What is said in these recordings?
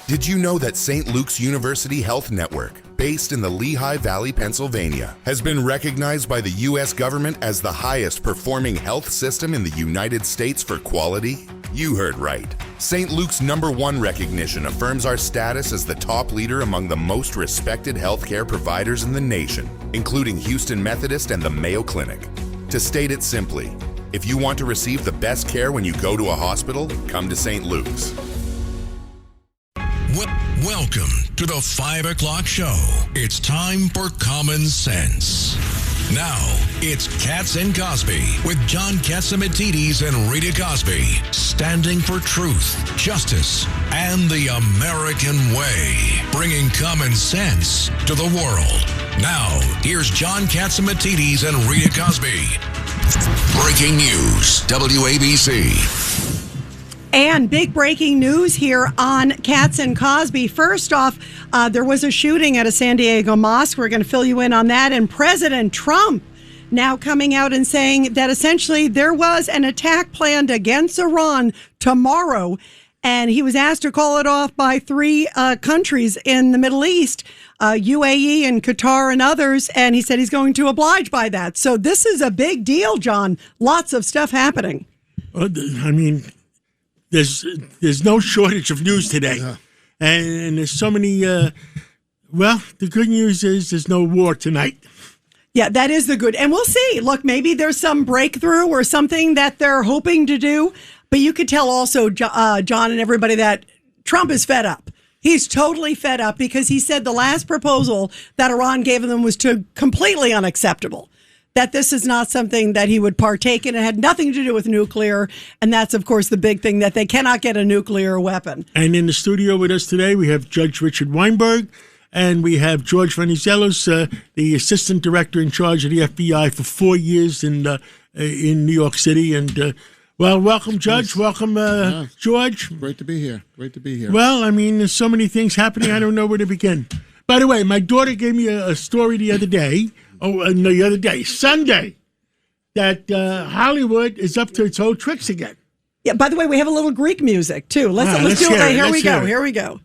Did you know that St. Luke's University Health Network, based in the Lehigh Valley, Pennsylvania, has been recognized by the U.S. government as the highest performing health system in the United States for quality? You heard right. St. Luke's #1 recognition affirms our status as the top leader among the most respected healthcare providers in the nation, including Houston Methodist and the Mayo Clinic. To state it simply, if you want to receive the best care when you go to a hospital, come to St. Luke's. Welcome to the 5 o'clock show. It's time for Common Sense. Now, it's Katz and Cosby with John Catsimatidis and Rita Cosby, standing for truth, justice, and the American way, bringing common sense to the world. Now, here's John Catsimatidis and Rita Cosby. Breaking news, WABC. And big breaking news here on Katz and Cosby. First off, there was a shooting at a San Diego mosque. We're going to fill you in on that. And President Trump now coming out and saying that essentially there was an attack planned against Iran tomorrow. And he was asked to call it off by three countries in the Middle East, UAE and Qatar and others. And he said he's going to oblige by that. So this is a big deal, John. Lots of stuff happening. I mean, there's no shortage of news today. Yeah. And there's so many, the good news is there's no war tonight. Yeah, that is the good. And we'll see. Look, maybe there's some breakthrough or something that they're hoping to do. But you could tell also, John and everybody, that Trump is fed up. He's totally fed up because he said the last proposal that Iran gave them was completely unacceptable. That this is not something that he would partake in. It had nothing to do with nuclear. And that's, of course, the big thing, that they cannot get a nuclear weapon. And in the studio with us today, we have Judge Richard Weinberg, and we have George Venizelos, the assistant director in charge of the FBI for 4 years in New York City. And, welcome, Judge. Welcome, George. Great to be here. Well, I mean, there's so many things happening, I don't know where to begin. By the way, my daughter gave me a story the other day. Sunday, that Hollywood is up to its old tricks again. Yeah, by the way, we have a little Greek music, too. Let's do it. Here we go.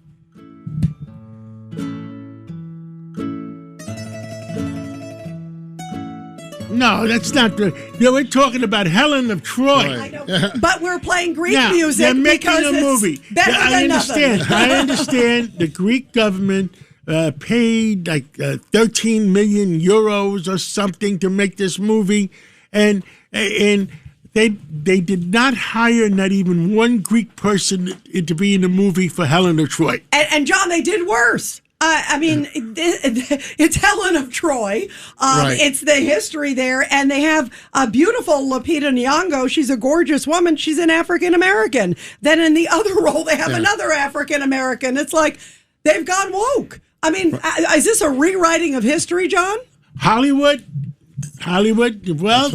No, that's not the... We're talking about Helen of Troy. I know, but we're playing Greek music they're making because a movie. Better than nothing. I understand the Greek government paid like 13 million euros or something to make this movie, and they did not hire not even one Greek person to be in the movie for Helen of Troy. And John, they did worse. I mean, it's Helen of Troy. Right. It's the history there. And they have a beautiful Lupita Nyong'o. She's a gorgeous woman. She's an African-American. Then in the other role, they have another African-American. It's like they've gone woke. I mean, is this a rewriting of history, John? Hollywood? Well,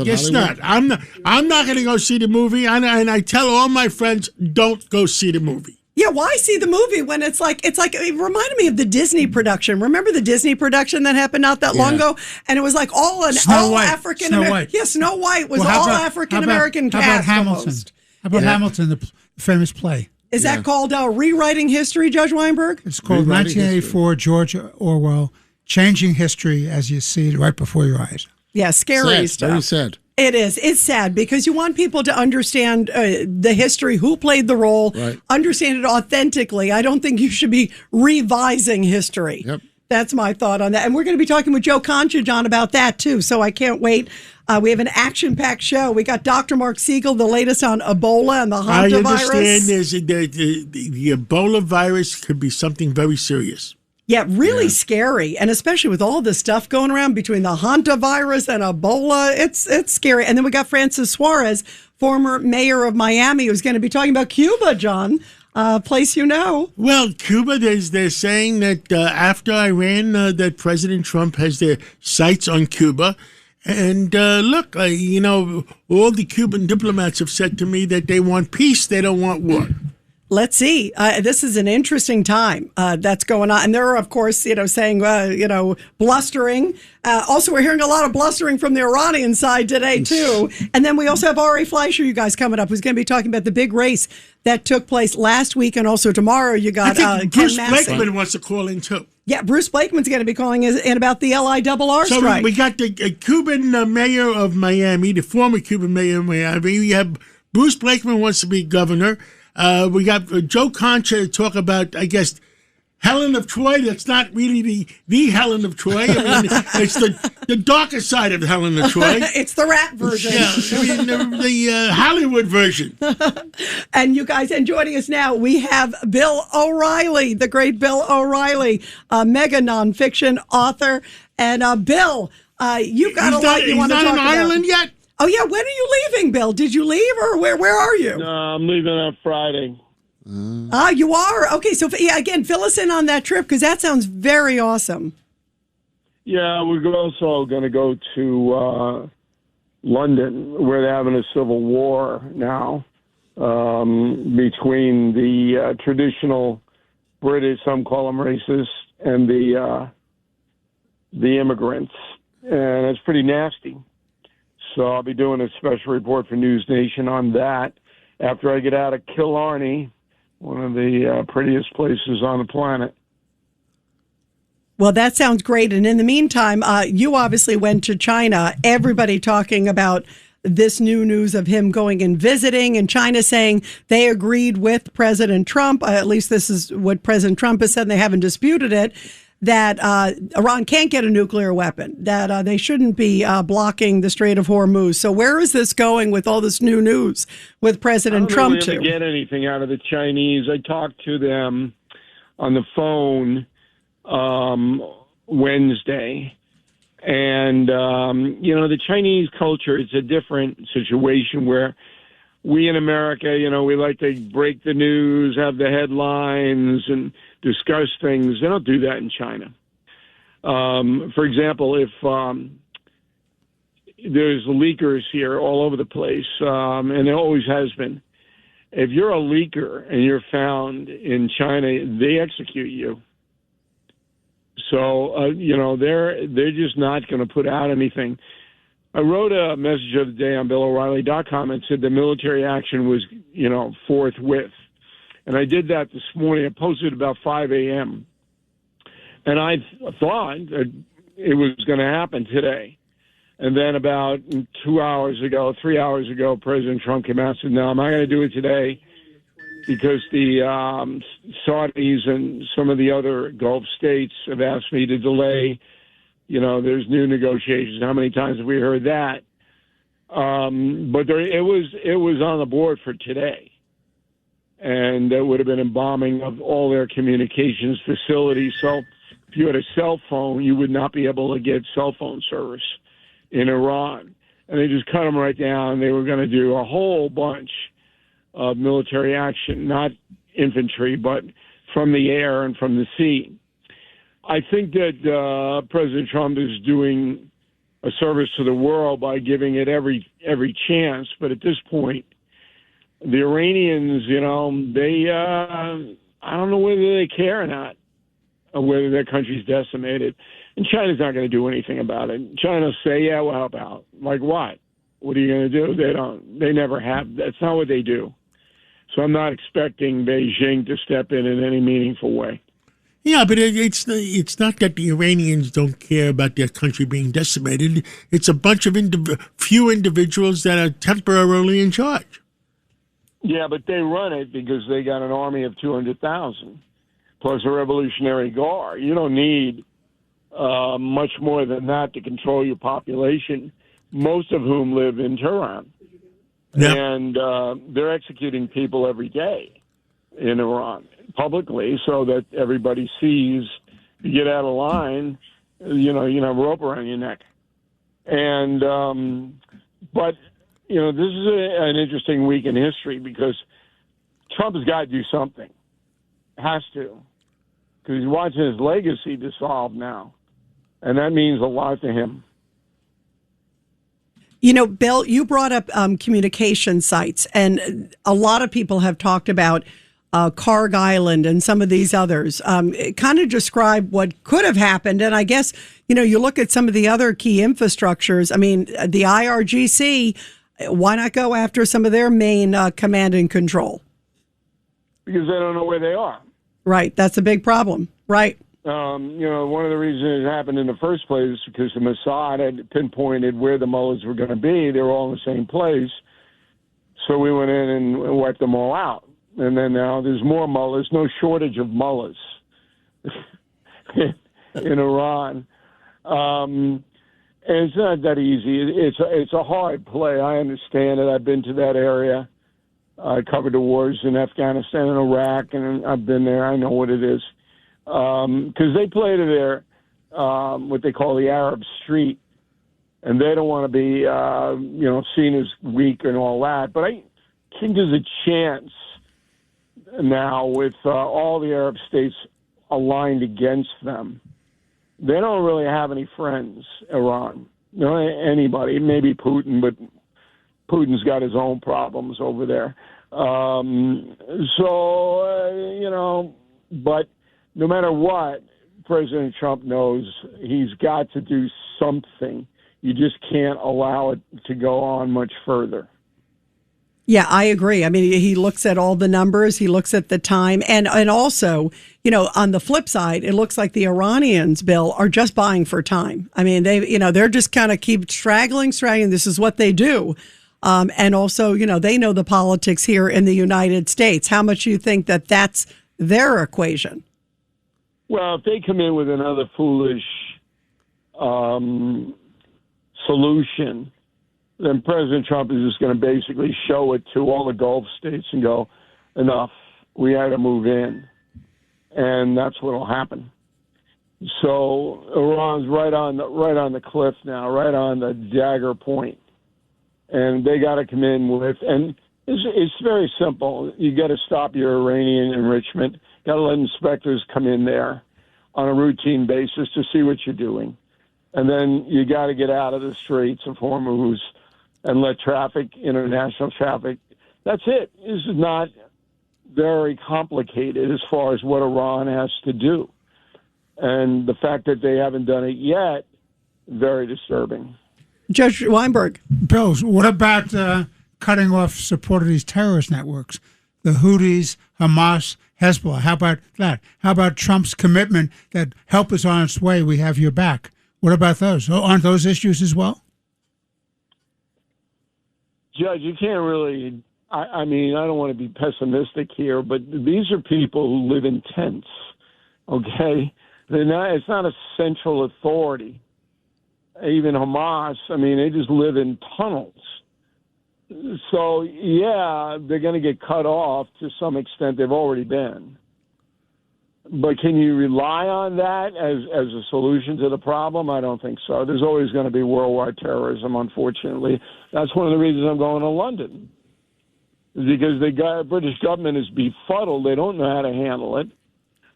guess Hollywood. not. I'm not going to go see the movie. And I tell all my friends, don't go see the movie. Yeah, why see the movie when it's like it reminded me of the Disney production. Remember the Disney production that happened not that long ago? And it was like all African American. Yeah, Snow White was all African American cast. How about Hamilton? Almost. How about Hamilton, the famous play? Is that called rewriting history, Judge Weinberg? It's called 1984, George Orwell, changing history as you see it right before your eyes. Yeah, scary stuff. Very sad. It is. It's sad because you want people to understand the history, who played the role, understand it authentically. I don't think you should be revising history. Yep. That's my thought on that. And we're going to be talking with Joe Concha, John, about that, too. So I can't wait. We have an action-packed show. We got Dr. Mark Siegel, the latest on Ebola and the hantavirus. I understand the Ebola virus could be something very serious. Yeah, really scary. And especially with all this stuff going around between the hantavirus and Ebola, it's scary. And then we got Francis Suarez, former mayor of Miami, who's going to be talking about Cuba, John, place you know. Well, Cuba, they're saying that after Iran, that President Trump has their sights on Cuba. And look, all the Cuban diplomats have said to me that they want peace, they don't want war. Let's see. This is an interesting time that's going on. And they're, of course, saying, blustering. Also, we're hearing a lot of blustering from the Iranian side today, too. And then we also have Ari Fleischer, you guys, coming up, who's going to be talking about the big race that took place last week. And also tomorrow, you got Bruce Ken Massey. Blakeman wants to call in, too. Yeah, Bruce Blakeman's going to be calling in about the LIRR so strike. So we got the Cuban mayor of Miami, the former Cuban mayor of Miami. We have Bruce Blakeman wants to be governor. We got Joe Concha to talk about, I guess, Helen of Troy. That's not really the Helen of Troy. I mean, it's the darker side of Helen of Troy. It's the rat version. Yeah, I mean, the Hollywood version. And you guys, and joining us now, we have Bill O'Reilly, the great Bill O'Reilly, a mega nonfiction author. And Bill, you've got a lot you want to talk about. He's not in Ireland yet? Oh, yeah. When are you leaving, Bill? Did you leave, or where are you? No, I'm leaving on Friday. You are? Okay, so again, fill us in on that trip, because that sounds very awesome. Yeah, we're also going to go to London, where they're having a civil war now between the traditional British, some call them racist, and the immigrants. And it's pretty nasty. So I'll be doing a special report for News Nation on that after I get out of Killarney, one of the prettiest places on the planet. Well, that sounds great. And in the meantime, you obviously went to China. Everybody talking about this new news of him going and visiting, and China saying they agreed with President Trump. At least this is what President Trump has said, and they haven't disputed it, that Iran can't get a nuclear weapon, that they shouldn't be blocking the Strait of Hormuz. So where is this going with all this new news with President Trump? I don't really get anything out of the Chinese. I talked to them on the phone Wednesday. And, the Chinese culture is a different situation where we in America, we like to break the news, have the headlines, and discuss things. They don't do that in China. For example, if there's leakers here all over the place, and there always has been, if you're a leaker and you're found in China, they execute you. So, they're just not going to put out anything. I wrote a message the other day on BillO'Reilly.com and said the military action was, forthwith. And I did that this morning. I posted about 5 a.m. And I thought it was going to happen today. And then about 3 hours ago, President Trump came out and said, no, I'm not going to do it today because the Saudis and some of the other Gulf states have asked me to delay. There's new negotiations. How many times have we heard that? But it was on the board for today. And there would have been a bombing of all their communications facilities. So if you had a cell phone, you would not be able to get cell phone service in Iran. And they just cut them right down. They were going to do a whole bunch of military action, not infantry, but from the air and from the sea. I think that President Trump is doing a service to the world by giving it every chance. But at this point, the Iranians, they I don't know whether they care or not, or whether their country's decimated. And China's not going to do anything about it. China will say, yeah, we'll help out. Like what? What are you going to do? They don't. They never have. That's not what they do. So I'm not expecting Beijing to step in any meaningful way. Yeah, but it's not that the Iranians don't care about their country being decimated. It's a bunch of few individuals that are temporarily in charge. Yeah, but they run it because they got an army of 200,000 plus a Revolutionary Guard. You don't need much more than that to control your population, most of whom live in Tehran. Yep. And they're executing people every day in Iran publicly so that everybody sees you get out of line, you have a rope around your neck. And, but, this is an interesting week in history because Trump has got to do something. Has to. Because he's watching his legacy dissolve now. And that means a lot to him. Bill, you brought up communication sites, and a lot of people have talked about Karg Island and some of these others. Kind of describe what could have happened. And I guess, you look at some of the other key infrastructures. I mean, the IRGC, why not go after some of their main command and control? Because they don't know where they are. Right. That's a big problem. Right. One of the reasons it happened in the first place is because the Mossad had pinpointed where the mullahs were going to be. They were all in the same place. So we went in and wiped them all out. And then now there's more mullahs, no shortage of mullahs in Iran. And it's not that easy. It's a hard play. I understand it. I've been to that area. I covered the wars in Afghanistan and Iraq, and I've been there. I know what it is. Because they play to their, what they call the Arab street, and they don't want to be, seen as weak and all that. But I think there's a chance now with all the Arab states aligned against them. They don't really have any friends, Iran. No, anybody, maybe Putin, but Putin's got his own problems over there. But no matter what, President Trump knows he's got to do something. You just can't allow it to go on much further. Yeah, I agree. I mean, he looks at all the numbers. He looks at the time. And also, on the flip side, it looks like the Iranians, Bill, are just buying for time. I mean, they're just kind of keep straggling. This is what they do. And also, they know the politics here in the United States. How much do you think that that's their equation? Well, if they come in with another foolish solution, then President Trump is just going to basically show it to all the Gulf states and go, enough, we had to move in. And that's what will happen. So Iran's right on the cliff now, right on the dagger point. And they got to come in with, and it's very simple. You got to stop your Iranian enrichment. Got to let inspectors come in there on a routine basis to see what you're doing. And then you got to get out of the Straits of Hormuz and let international traffic. That's it. This is not very complicated as far as what Iran has to do. And the fact that they haven't done it yet, very disturbing. Judge Weinberg. Bill, what about cutting off support of these terrorist networks? The Houthis, Hamas, Hezbollah. How about that? How about Trump's commitment that help is on its way, we have your back? What about those? Aren't those issues as well? Judge, you can't really, I mean, I don't want to be pessimistic here, but these are people who live in tents, okay? It's not a central authority. Even Hamas, I mean, they just live in tunnels. So, yeah, they're going to get cut off to some extent. They've already been. But can you rely on that as a solution to the problem? I don't think so. There's always going to be worldwide terrorism, unfortunately. That's one of the reasons I'm going to London. Because the British government is befuddled. They don't know how to handle it.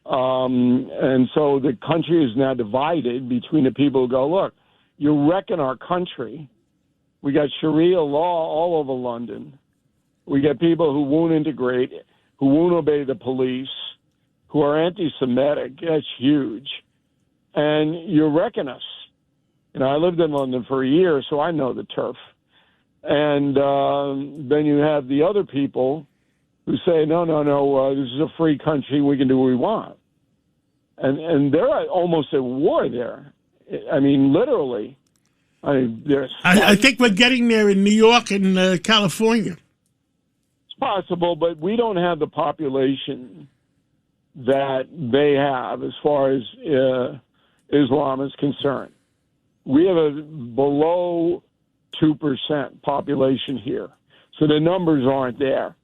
And so the country is now divided between the people who go, look, you're wrecking our country. We got Sharia law all over London. We got people who won't integrate, who won't obey the police, who are anti-Semitic. That's huge. And you're wrecking us. I lived in London for a year, so I know the turf. And then you have the other people who say, no, this is a free country. We can do what we want. And they're almost at war there. I mean, literally. I think we're getting there in New York and California. It's possible, but we don't have the population that they have as far as Islam is concerned. We have a below 2% population here, so the numbers aren't there.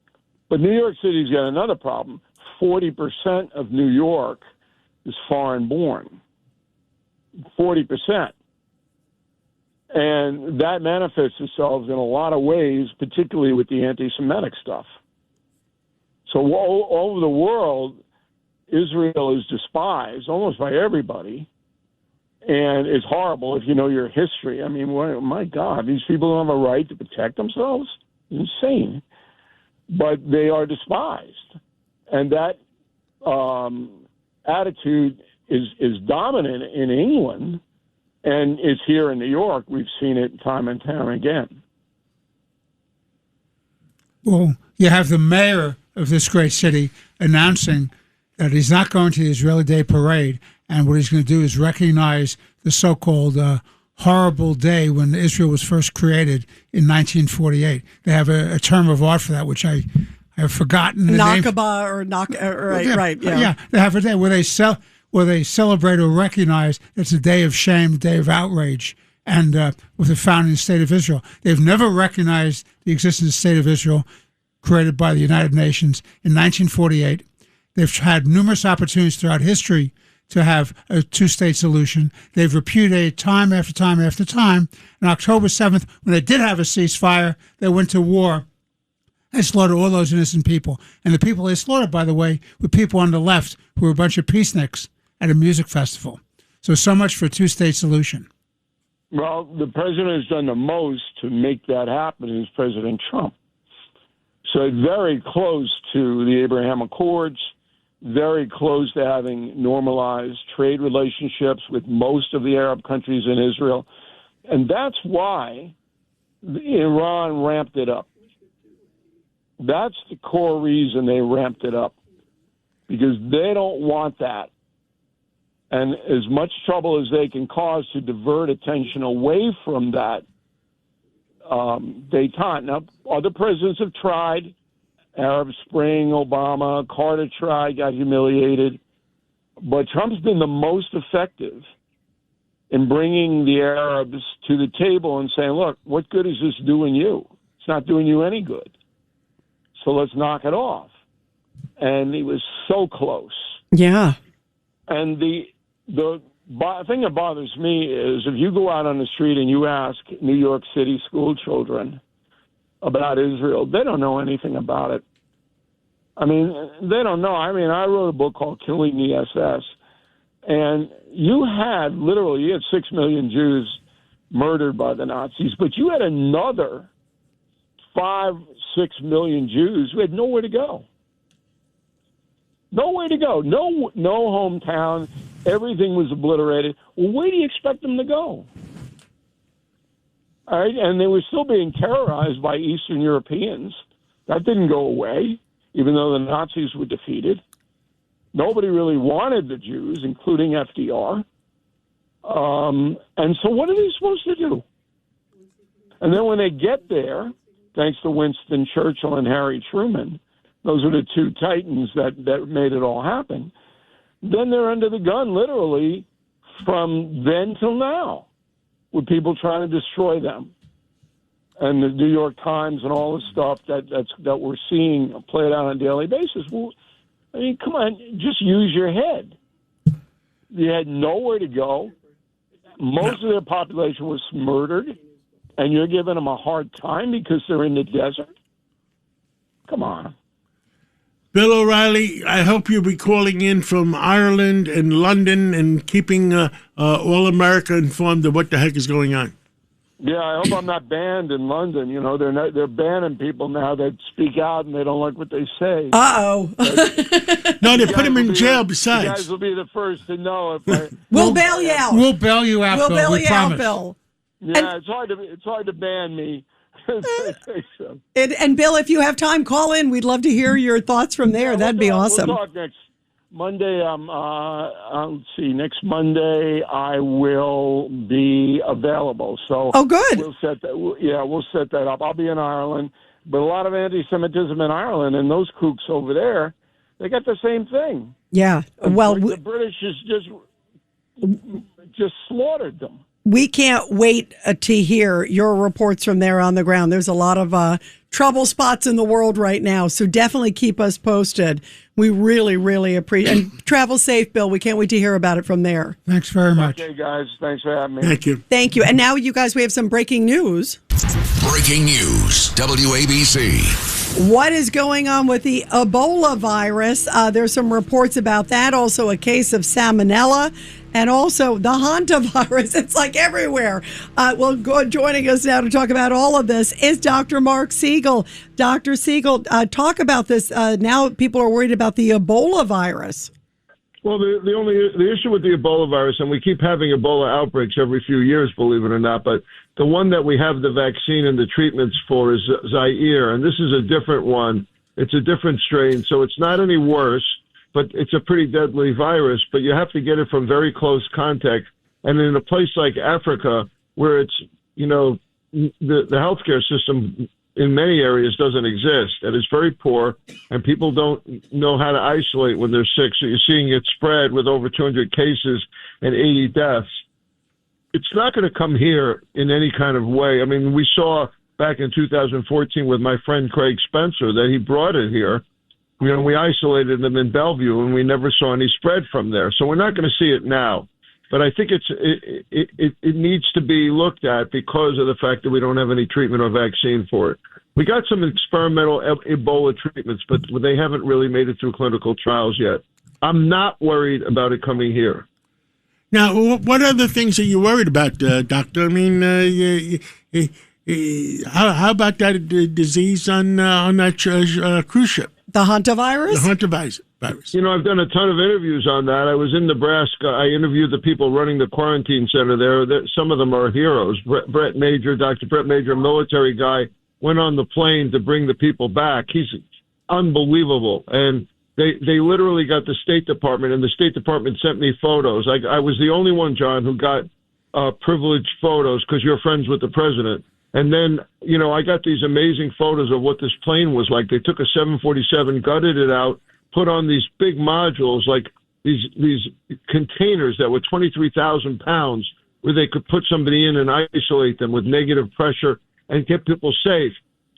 But New York City's got another problem. 40% of New York is foreign-born. 40%. And that manifests itself in a lot of ways, particularly with the anti-Semitic stuff. So all over the world, Israel is despised almost by everybody. And it's horrible if you know your history. I mean, my God, these people don't have a right to protect themselves? Insane. But they are despised. And that attitude is dominant in England, and it's here in New York. We've seen it time and time again. Well, you have the mayor of this great city announcing that he's not going to the Israeli Day Parade, and what he's going to do is recognize the so-called horrible day when Israel was first created in 1948. They have a term of art for that, which I have forgotten the name. Nakba or right. Yeah, they have a day where they celebrate or recognize it's a day of shame, a day of outrage, and with the founding state of Israel. They've never recognized the existence of the state of Israel created by the United Nations in 1948. They've had numerous opportunities throughout history to have a two-state solution. They've repudiated time after time after time. On October 7th, when they did have a ceasefire, they went to war and slaughtered all those innocent people. And the people they slaughtered, by the way, were people on the left who were a bunch of peaceniks at a music festival. So much for a two-state solution. Well, the president has done the most to make that happen is President Trump. So very close to the Abraham Accords, very close to having normalized trade relationships with most of the Arab countries in Israel. And that's why Iran ramped it up. That's the core reason they ramped it up, because they don't want that. And as much trouble as they can cause to divert attention away from that détente. Now, other presidents have tried. Arab Spring, Obama, Carter tried, got humiliated. But Trump's been the most effective in bringing the Arabs to the table and saying, look, what good is this doing you? It's not doing you any good. So let's knock it off. And he was so close. Yeah. And the thing that bothers me is if you go out on the street and you ask New York City school children about Israel, they don't know anything about it. I mean, they don't know. I mean, I wrote a book called Killing the SS, and you had 6 million Jews murdered by the Nazis, but you had another 5-6 million Jews who had nowhere to go. Nowhere to go. No hometown. Everything was obliterated. Well, where do you expect them to go? All right, and they were still being terrorized by Eastern Europeans. That didn't go away, even though the Nazis were defeated. Nobody really wanted the Jews, including FDR. And so what are they supposed to do? And then when they get there, thanks to Winston Churchill and Harry Truman, those are the two titans that made it all happen, then they're under the gun, literally, from then till now, with people trying to destroy them. And the New York Times and all the stuff that we're seeing played out on a daily basis. Well, I mean, come on, just use your head. You had nowhere to go. Most of their population was murdered, and you're giving them a hard time because they're in the desert? Come on. Bill O'Reilly, I hope you'll be calling in from Ireland and London and keeping all America informed of what the heck is going on. Yeah, I hope I'm not banned in London. You know, they're banning people now that speak out and they don't like what they say. Uh-oh. No, they put them in jail besides. You guys will be the first to know. We'll bail you out. We'll bail you out, Bill. we Bail you promise. out, Bill. Yeah, it's hard to ban me. And Bill, if you have time, call in. We'd love to hear your thoughts from there. That'd be awesome. We'll talk next Monday. Let's see. Next Monday, I will be available. So good. We'll set that. We'll set that up. I'll be in Ireland, but a lot of anti-Semitism in Ireland, and those kooks over there, they got the same thing. Yeah. Well, the British just slaughtered them. We can't wait to hear your reports from there on the ground. There's a lot of trouble spots in the world right now, so definitely keep us posted. We really, really appreciate it. And travel safe, Bill. We can't wait to hear about it from there. Thanks very much. Okay, guys. Thanks for having me. Thank you. Thank you. And now, you guys, we have some breaking news. Breaking news, WABC. What is going on with the Ebola virus? There's some reports about that. Also, a case of salmonella, and also the hantavirus. It's like everywhere. Joining us now to talk about all of this is Dr. Mark Siegel. Dr. Siegel, talk about this. Now people are worried about the Ebola virus. Well, the issue with the Ebola virus, and we keep having Ebola outbreaks every few years, believe it or not, but the one that we have the vaccine and the treatments for is Zaire, and this is a different one. It's a different strain, so it's not any worse, but it's a pretty deadly virus, but you have to get it from very close contact. And in a place like Africa, where it's, the healthcare system in many areas doesn't exist, and it's very poor, and people don't know how to isolate when they're sick. So you're seeing it spread with over 200 cases and 80 deaths. It's not going to come here in any kind of way. I mean, we saw back in 2014 with my friend Craig Spencer that he brought it here. We isolated them in Bellevue, and we never saw any spread from there. So we're not going to see it now. But I think it needs to be looked at because of the fact that we don't have any treatment or vaccine for it. We got some experimental Ebola treatments, but they haven't really made it through clinical trials yet. I'm not worried about it coming here. Now, what other things are you worried about, Doctor? I mean, how about that disease on that cruise ship? The hantavirus? The hantavirus. I've done a ton of interviews on that. I was in Nebraska. I interviewed the people running the quarantine center there. Some of them are heroes. Dr. Brett Major, military guy, went on the plane to bring the people back. He's unbelievable. And they literally got the State Department, and the State Department sent me photos. I was the only one, John, who got privileged photos because you're friends with the president. And then, I got these amazing photos of what this plane was like. They took a 747, gutted it out, put on these big modules, like these containers that were 23,000 pounds, where they could put somebody in and isolate them with negative pressure and get people safe.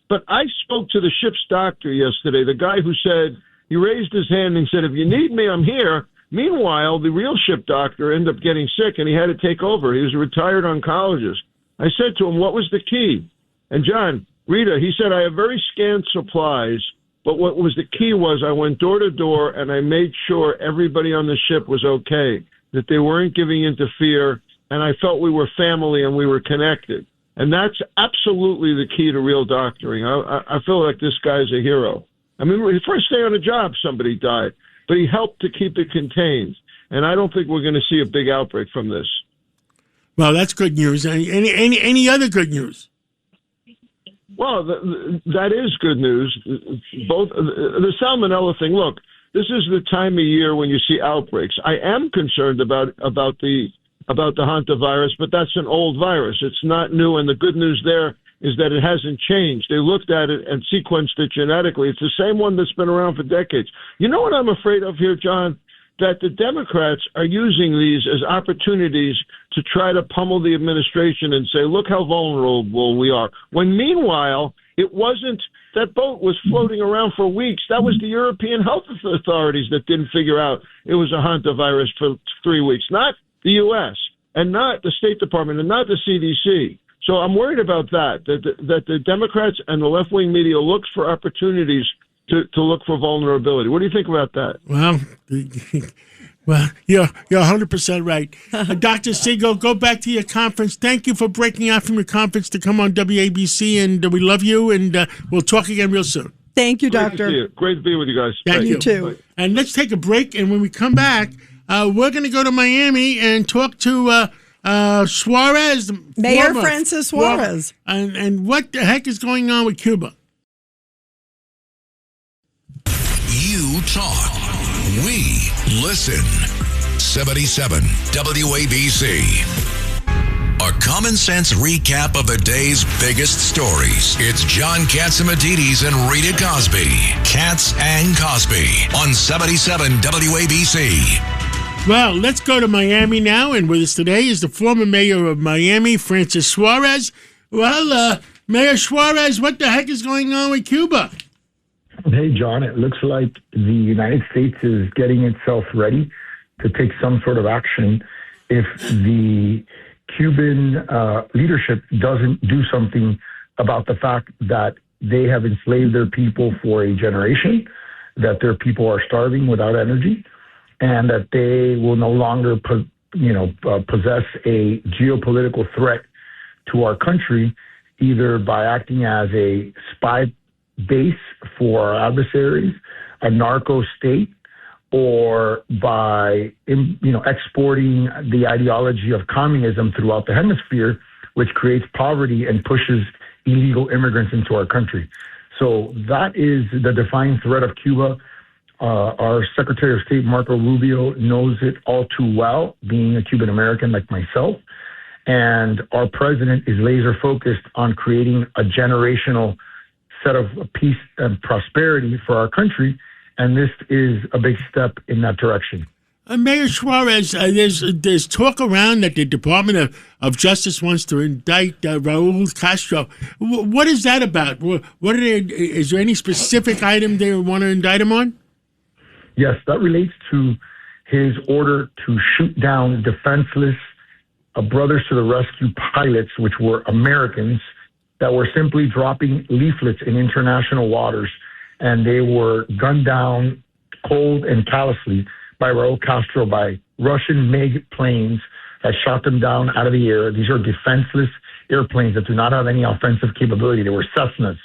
But I spoke to the ship's doctor yesterday, the guy who said, he raised his hand and said, if you need me, I'm here. Meanwhile, the real ship doctor ended up getting sick, and he had to take over. He was a retired oncologist. I said to him, what was the key? And John, Rita, he said, I have very scant supplies, but what was the key was I went door to door and I made sure everybody on the ship was okay, that they weren't giving into fear, and I felt we were family and we were connected. And that's absolutely the key to real doctoring. I feel like this guy's a hero. I mean, his first day on the job, somebody died, but he helped to keep it contained. And I don't think we're going to see a big outbreak from this. Well, that's good news. Any other good news? Well, that is good news. Both the salmonella thing. Look, this is the time of year when you see outbreaks. I am concerned about the hantavirus, but that's an old virus. It's not new, and the good news there is that it hasn't changed. They looked at it and sequenced it genetically. It's the same one that's been around for decades. You know what I'm afraid of here, John? That the Democrats are using these as opportunities to try to pummel the administration and say, look how vulnerable we are. When meanwhile, it wasn't, that boat was floating around for weeks. That was the European health authorities that didn't figure out it was a hantavirus for 3 weeks, not the U.S. and not the State Department and not the CDC. So I'm worried about that the Democrats and the left-wing media looks for opportunities to look for vulnerability. What do you think about that? Well, you're 100% right. Dr. Siegel, go back to your conference. Thank you for breaking out from your conference to come on WABC, and we love you, and we'll talk again real soon. Thank you, Doctor. Great to be with you guys. Thank you. Too. Bye. And let's take a break, and when we come back, we're going to go to Miami and talk to Suarez. Mayor Francis Suarez. And what the heck is going on with Cuba? You talk, we listen. 77 WABC. A common sense recap of the day's biggest stories. It's John Catsimatidis and Rita Cosby. Cats and Cosby on 77 WABC. Well, let's go to Miami now, and with us today is the former mayor of Miami, Francis Suarez. Well, Mayor Suarez, what the heck is going on with Cuba? Hey, John, it looks like the United States is getting itself ready to take some sort of action if the Cuban leadership doesn't do something about the fact that they have enslaved their people for a generation, that their people are starving without energy, and that they will no longer possess a geopolitical threat to our country, either by acting as a spy base for our adversaries, a narco state, or by exporting the ideology of communism throughout the hemisphere, which creates poverty and pushes illegal immigrants into our country. So that is the defining threat of Cuba. Our Secretary of State, Marco Rubio, knows it all too well, being a Cuban American like myself. And our president is laser focused on creating a generational set of peace and prosperity for our country. And this is a big step in that direction. Mayor Suarez, there's talk around that the Department of Justice wants to indict Raul Castro. What is that about? What are is there any specific item they want to indict him on? Yes, that relates to his order to shoot down defenseless Brothers to the Rescue pilots, which were Americans, that were simply dropping leaflets in international waters, and they were gunned down cold and callously by Raul Castro, by Russian MiG planes that shot them down out of the air. These are defenseless airplanes that do not have any offensive capability. They were Cessnas,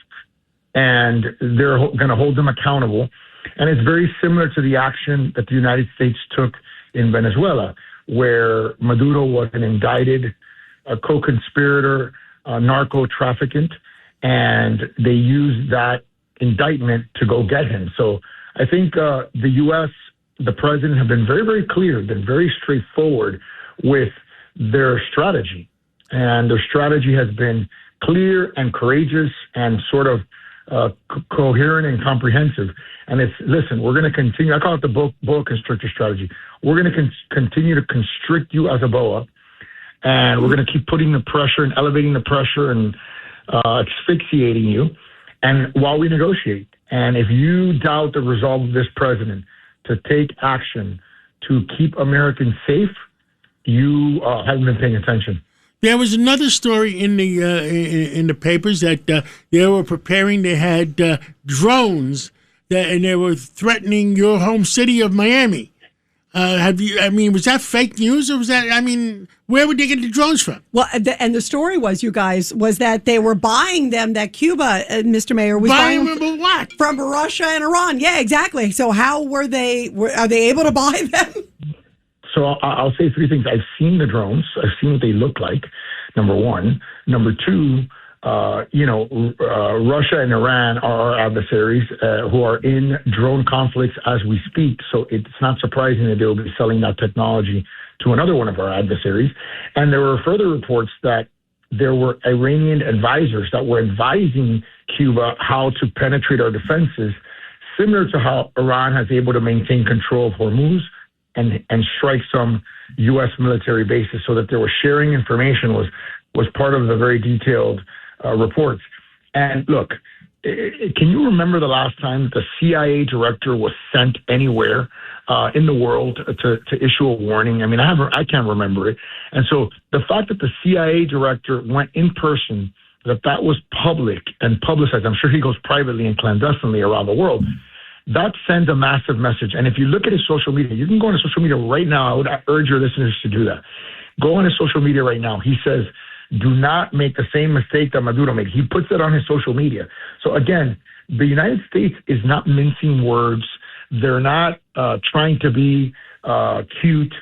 and they're going to hold them accountable. And it's very similar to the action that the United States took in Venezuela, where Maduro was an indicted co-conspirator, narco-trafficant, and they used that indictment to go get him. So I think the U.S., the president, have been very, very clear, been very straightforward with their strategy. And their strategy has been clear and courageous and sort of coherent and comprehensive. And it's, listen, we're going to continue. I call it the boa constrictor strategy. We're going to continue to constrict you as a boa, and we're going to keep putting the pressure and elevating the pressure and asphyxiating you, and while we negotiate. And if you doubt the resolve of this president to take action to keep Americans safe, you haven't been paying attention. There was another story in the papers that they were preparing. They had drones and they were threatening your home city of Miami. Was that fake news, or was that? Where would they get the drones from? Well, and the story was, you guys, was that they were buying them. That Cuba, Mr. Mayor, was buying them what? From Russia and Iran. Yeah, exactly. So how were they? Are they able to buy them? So I'll say three things. I've seen the drones. I've seen what they look like, number one. Number two, Russia and Iran are our adversaries who are in drone conflicts as we speak. So it's not surprising that they will be selling that technology to another one of our adversaries. And there were further reports that there were Iranian advisors that were advising Cuba how to penetrate our defenses, similar to how Iran has able to maintain control of Hormuz and strike some U.S. military bases. So that they were sharing information was part of the very detailed reports. And look, can you remember the last time the CIA director was sent anywhere in the world to issue a warning? I can't remember it. And so the fact that the CIA director went in person, that was public and publicized, I'm sure he goes privately and clandestinely around the world, that sends a massive message. And if you look at his social media, you can go on his social media right now. I would urge your listeners to do that. Go on his social media right now. He says, do not make the same mistake that Maduro made. He puts it on his social media. So again, the United States is not mincing words. They're not trying to be cute.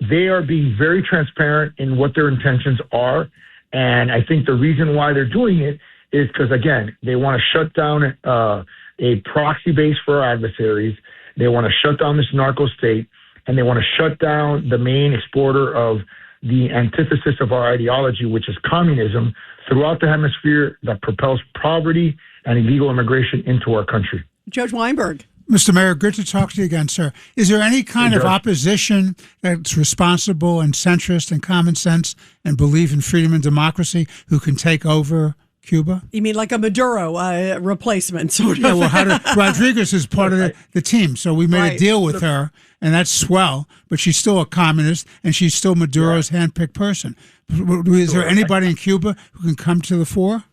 They are being very transparent in what their intentions are. And I think the reason why they're doing it is because, again, they want to shut down a proxy base for our adversaries. They want to shut down this narco state, and they want to shut down the main exporter of the antithesis of our ideology, which is communism, throughout the hemisphere that propels poverty and illegal immigration into our country. Judge Weinberg. Mr. Mayor, good to talk to you again, sir. Is there any kind of opposition that's responsible and centrist and common sense and believe in freedom and democracy who can take over Cuba? You mean like a Maduro replacement, sort of? Yeah, well, Rodriguez is part of the team, so we made a deal with her, and that's swell, but she's still a communist, and she's still Maduro's handpicked person. Is there anybody in Cuba who can come to the fore?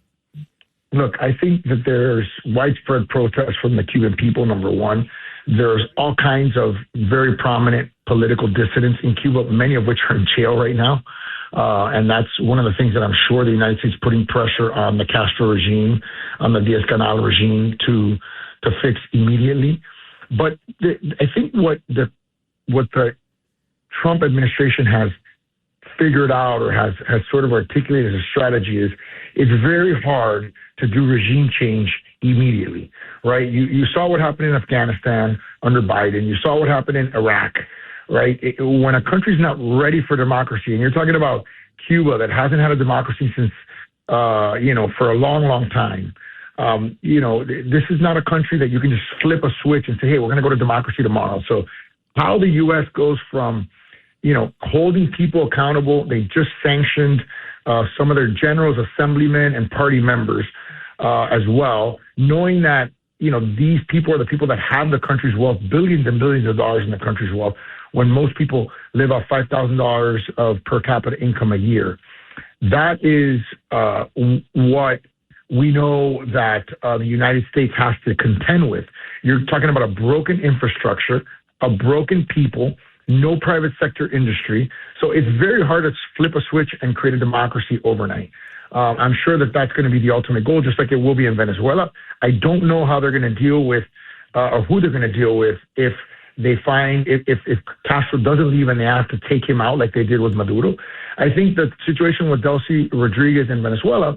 Look, I think that there's widespread protest from the Cuban people, number one. There's all kinds of very prominent political dissidents in Cuba, many of which are in jail right now. And that's one of the things that I'm sure the United States putting pressure on the Castro regime, on the Diaz-Canel regime to fix immediately. But I think what the Trump administration has figured out or has sort of articulated as a strategy is it's very hard to do regime change immediately, right? You saw what happened in Afghanistan under Biden. You saw what happened in Iraq, right? When a country's not ready for democracy, and you're talking about Cuba that hasn't had a democracy since, for a long, long time. This is not a country that you can just flip a switch and say, hey, we're going to go to democracy tomorrow. So how the U.S. goes from, holding people accountable. They just sanctioned some of their generals, assemblymen, and party members as well, knowing that, these people are the people that have the country's wealth, billions and billions of dollars in the country's wealth, when most people live off $5,000 of per capita income a year. That is what we know that the United States has to contend with. You're talking about a broken infrastructure, a broken people, no private sector industry. So it's very hard to flip a switch and create a democracy overnight. I'm sure that that's going to be the ultimate goal, just like it will be in Venezuela. I don't know how they're going to deal with or who they're going to deal with if they find if Castro doesn't leave and they have to take him out like they did with Maduro. I think the situation with Delcy Rodriguez in Venezuela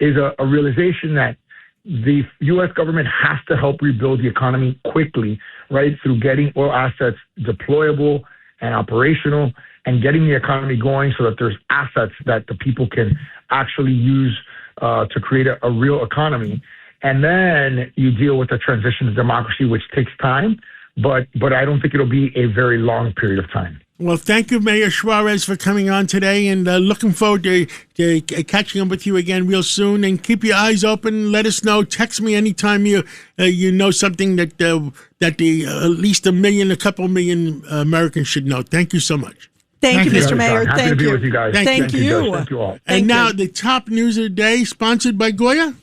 is a realization that the U.S. government has to help rebuild the economy quickly, right, through getting oil assets deployable and operational and getting the economy going so that there's assets that the people can actually use to create a real economy. And then you deal with the transition to democracy, which takes time, but I don't think it'll be a very long period of time. Well, thank you, Mayor Suarez, for coming on today, and looking forward to catching up with you again real soon. And keep your eyes open. Let us know. Text me anytime you know something that at least a couple million Americans should know. Thank you so much. Thank you, Mr. Mayor. Happy to be with you guys. Thank you. Thank you all. And now the top news of the day, sponsored by Goya.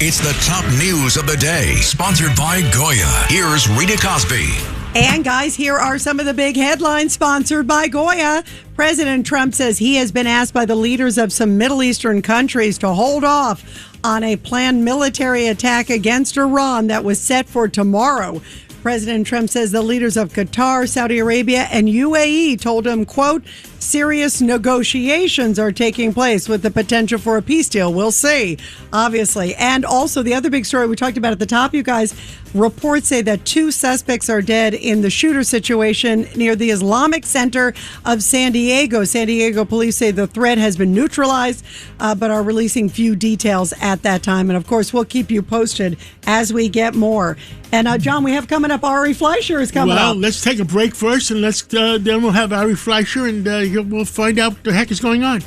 It's the top news of the day, sponsored by Goya. Here's Rita Cosby. And guys, here are some of the big headlines sponsored by Goya. President Trump says he has been asked by the leaders of some Middle Eastern countries to hold off on a planned military attack against Iran that was set for tomorrow. President Trump says the leaders of Qatar, Saudi Arabia, and UAE told him, quote, serious negotiations are taking place with the potential for a peace deal. We'll see, obviously. And also the other big story we talked about at the top, you guys, reports say that 2 suspects are dead in the shooter situation near the Islamic Center of San Diego. San Diego police say the threat has been neutralized, but are releasing few details at that time. And of course, we'll keep you posted as we get more. And John, we have coming up, Ari Fleischer is coming up. Well, let's take a break first, and then we'll have Ari Fleischer, and we'll find out what the heck is going on.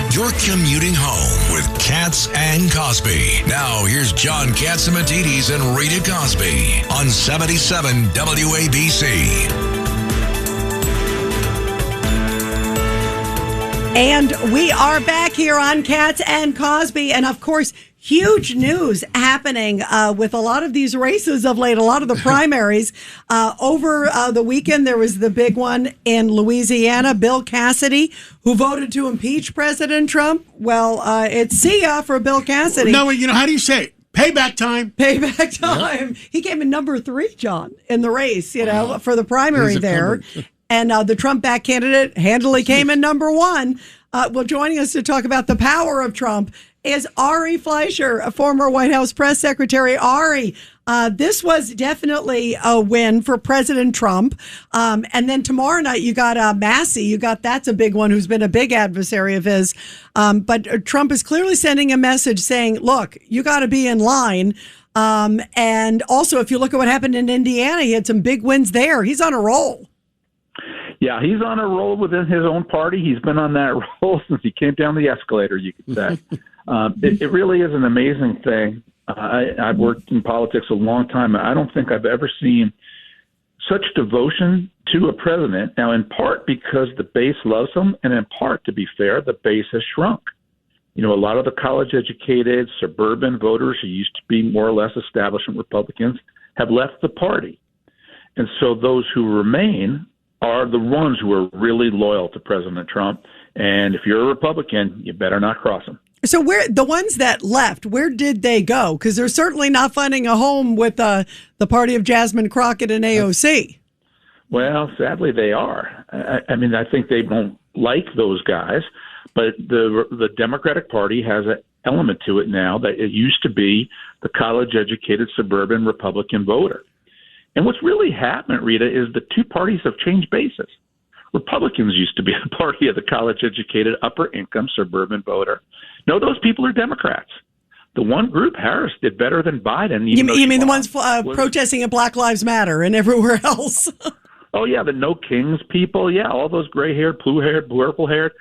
You're commuting home with Katz and Cosby. Now, here's John Katzimatidis and Rita Cosby on 77 WABC. And we are back here on Katz and Cosby. And of course, huge news happening with a lot of these races of late, a lot of the primaries. Over the weekend, there was the big one in Louisiana, Bill Cassidy, who voted to impeach President Trump. Well, it's see ya for Bill Cassidy. No, how do you say it? Payback time. Payback time. Yep. He came in number 3, John, in the race, for the primary there. And the Trump-backed candidate handily came in number 1. Well, joining us to talk about the power of Trump is Ari Fleischer, a former White House press secretary. Ari, this was definitely a win for President Trump. And then tomorrow night, you got Massey. That's a big one who's been a big adversary of his. But Trump is clearly sending a message saying, look, you got to be in line. And also, if you look at what happened in Indiana, he had some big wins there. He's on a roll. Yeah, he's on a roll within his own party. He's been on that roll since he came down the escalator, you could say. It really is an amazing thing. I've worked in politics a long time. I don't think I've ever seen such devotion to a president. Now, in part because the base loves him, and in part, to be fair, the base has shrunk. A lot of the college-educated suburban voters who used to be more or less establishment Republicans have left the party. And so those who remain are the ones who are really loyal to President Trump. And if you're a Republican, you better not cross them. So where the ones that left, where did they go? Because they're certainly not finding a home with the party of Jasmine Crockett and AOC. Well, sadly, they are. I think they won't like those guys, but the Democratic Party has an element to it now that it used to be the college-educated suburban Republican voter. And what's really happened, Rita, is the two parties have changed bases. Republicans used to be the party of the college-educated, upper-income suburban voter. No, those people are Democrats. The one group, Harris, did better than Biden. You mean the ones protesting at Black Lives Matter and everywhere else? Oh, yeah, the No Kings people. Yeah, all those gray-haired, blue-haired, purple-haired.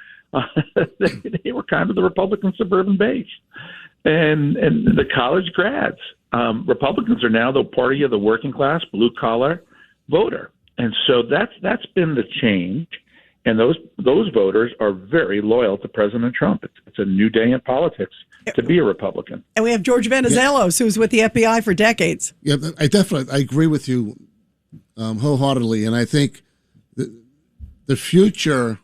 They were kind of the Republican suburban base. And the college grads. Republicans are now the party of the working class, blue-collar voter. And so that's been the change. And those voters are very loyal to President Trump. It's a new day in politics to be a Republican. And we have George Venizelos, who was with the FBI for decades. Yeah, I agree with you wholeheartedly. And I think the future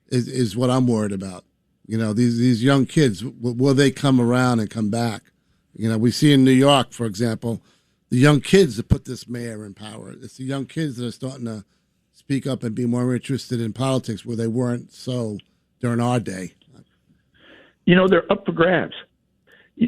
is what I'm worried about. These young kids, will they come around and come back? We see in New York, for example, the young kids that put this mayor in power. It's the young kids that are starting to speak up and be more interested in politics where they weren't so during our day. They're up for grabs.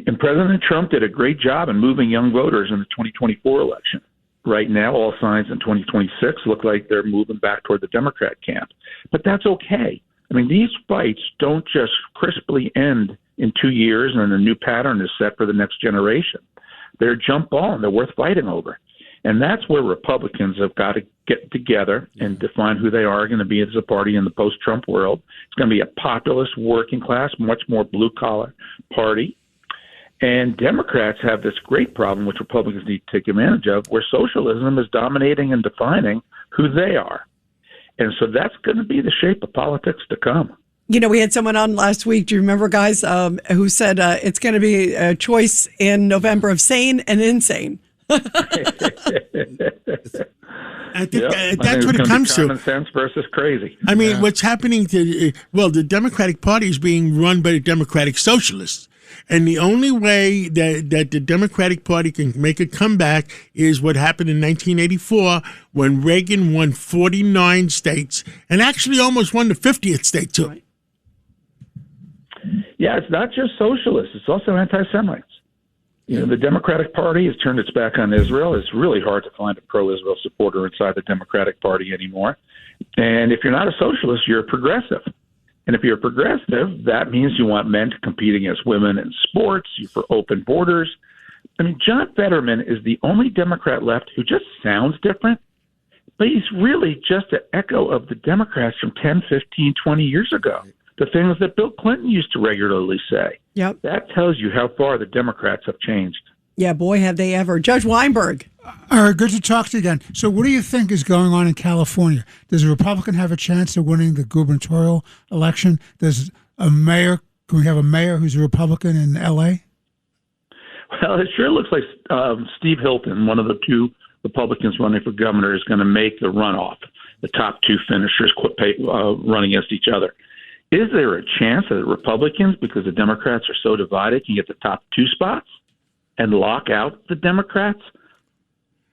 And President Trump did a great job in moving young voters in the 2024 election. Right now, all signs in 2026 look like they're moving back toward the Democrat camp. But that's okay. These fights don't just crisply end in 2 years and a new pattern is set for the next generation. They're jump ball and they're worth fighting over. And that's where Republicans have got to get together and define who they are going to be as a party in the post-Trump world. It's going to be a populist, working class, much more blue-collar party. And Democrats have this great problem, which Republicans need to take advantage of, where socialism is dominating and defining who they are. And so that's going to be the shape of politics to come. We had someone on last week, do you remember, guys, who said it's going to be a choice in November of sane and insane. I think that's what it comes to. Common sense versus crazy. What's happening the Democratic Party is being run by the Democratic Socialists. And the only way that the Democratic Party can make a comeback is what happened in 1984 when Reagan won 49 states and actually almost won the 50th state, too. Right. Yeah, it's not just socialists. It's also anti-Semites. The Democratic Party has turned its back on Israel. It's really hard to find a pro-Israel supporter inside the Democratic Party anymore. And if you're not a socialist, you're a progressive. And if you're a progressive, that means you want men to compete against women in sports, you're for open borders. John Fetterman is the only Democrat left who just sounds different, but he's really just an echo of the Democrats from 10, 15, 20 years ago. The things that Bill Clinton used to regularly say. Yep. That tells you how far the Democrats have changed. Yeah, boy, have they ever. Judge Weinberg. All right, good to talk to you again. So what do you think is going on in California? Does a Republican have a chance of winning the gubernatorial election? Can we have a mayor who's a Republican in L.A.? Well, it sure looks like Steve Hilton, one of the two Republicans running for governor, is going to make the runoff. The top two finishers running against each other. Is there a chance that the Republicans, because the Democrats are so divided, can get the top two spots and lock out the Democrats?